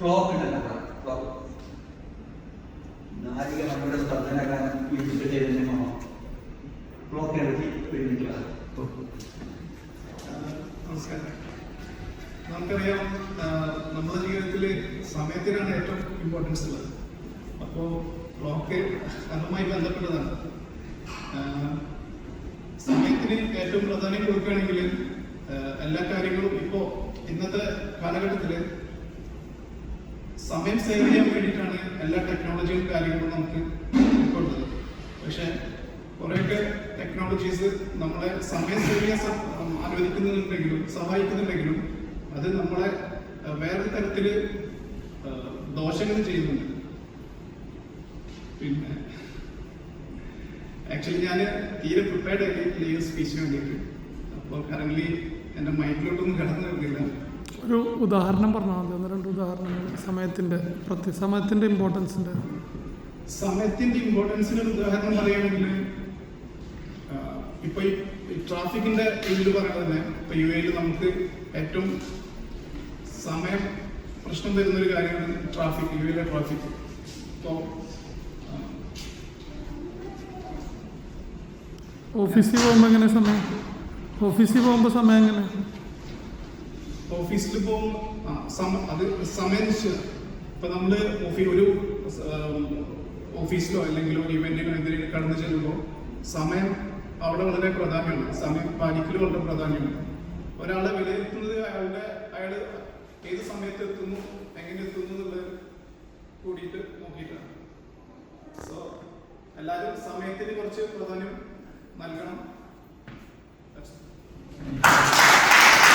Clock ഉണ്ടല്ലോ, clock നാലിക നമ്മുടെ സ്പർദ്ധനകാലം ചെയ്തിരുന്ന ക്ലോക്കിനെ പറ്റി എഴുതിയിട്ടുള്ള. നമസ്കാരം. നമുക്കറിയാം, നമ്മുടെ ജീവിതത്തിൽ സമയത്തിനാണ് ഏറ്റവും ഇമ്പോർട്ടൻസ് ഉള്ളത്. അപ്പോൾ ക്ലോക്ക് അതുമായി ബന്ധപ്പെട്ടതാണ്. സമയത്തിന് ഏറ്റവും പ്രാധാന്യം കൊടുക്കുകയാണെങ്കിൽ എല്ലാ കാര്യങ്ങളും ഇപ്പോൾ ഇന്നത്തെ കാലഘട്ടത്തിൽ സമയം സേവ് ചെയ്യാൻ വേണ്ടിയിട്ടാണ് എല്ലാ ടെക്നോളജിയും കാര്യങ്ങളും നമുക്ക് ഉൾക്കൊള്ളുന്നത്. പക്ഷെ കുറേയൊക്കെ ടെക്നോളജീസ് നമ്മളെ സമയം സേവ് ചെയ്യാൻ അനുവദിക്കുന്നുണ്ടെങ്കിലും സഹായിക്കുന്നുണ്ടെങ്കിലും അത് നമ്മളെ വേറൊരു തരത്തിൽ ദോഷങ്ങൾ ചെയ്യുന്നുണ്ട്. പിന്നെ ആക്ച്വലി ഞാൻ തീരെ പ്രിപ്പയർഡ് ആയിട്ട് ഈ സ്പീച്ചിന് വേണ്ടിയിട്ട്. അപ്പോൾ കറന്റ് എൻ്റെ മൈൻഡിലോട്ടൊന്നും കടന്നു വരുന്നില്ല. ഒരു ഉദാഹരണം പറഞ്ഞാൽ മതി, ഒന്ന് രണ്ട് ഉദാഹരണങ്ങൾ. സമയത്തിൻ്റെ ഇമ്പോർട്ടൻസിൻ്റെ ഇമ്പോർട്ടൻസിന് ഒരു ഉദാഹരണം പറയുകയാണെങ്കിൽ, ഇപ്പൊ ഈ ട്രാഫിക്കിന്റെ ഇതിൽ പറയുന്നത് തന്നെ ഇപ്പൊ യു എയിൽ നമുക്ക് ഏറ്റവും സമയം പ്രശ്നം വരുന്നൊരു കാര്യമാണ് ട്രാഫിക്, യു എയിലെ ട്രാഫിക്. ഇപ്പോൾ ഓഫീസിൽ പോകുമ്പോൾ എങ്ങനെ സമയം? ഓഫീസിൽ പോകുമ്പോൾ സമയം എങ്ങനെ? ഓഫീസിൽ പോകുമ്പോൾ അത് സമയം നിശ്ചയം. ഇപ്പൊ നമ്മള് ഒരു ഓഫീസിലോ അല്ലെങ്കിൽ ഒരു ഇവന്റിനോ എന്തിനും കടന്നു ചെല്ലുമ്പോൾ സമയം അവിടെ വളരെ പ്രാധാന്യമാണ്. സമയം പാലിക്കലും വളരെ പ്രാധാന്യമാണ്. ഒരാളെ വിലയിരുത്തുന്നത് അയാൾ ഏത് സമയത്ത് എത്തുന്നു, എങ്ങനെ എത്തുന്നു എന്നുള്ളത് കൂടിയിട്ട് നോക്കിയിട്ടാണ്. സോ എല്ലാവരും സമയത്തിന് കുറച്ച് പ്രാധാന്യം നൽകണം.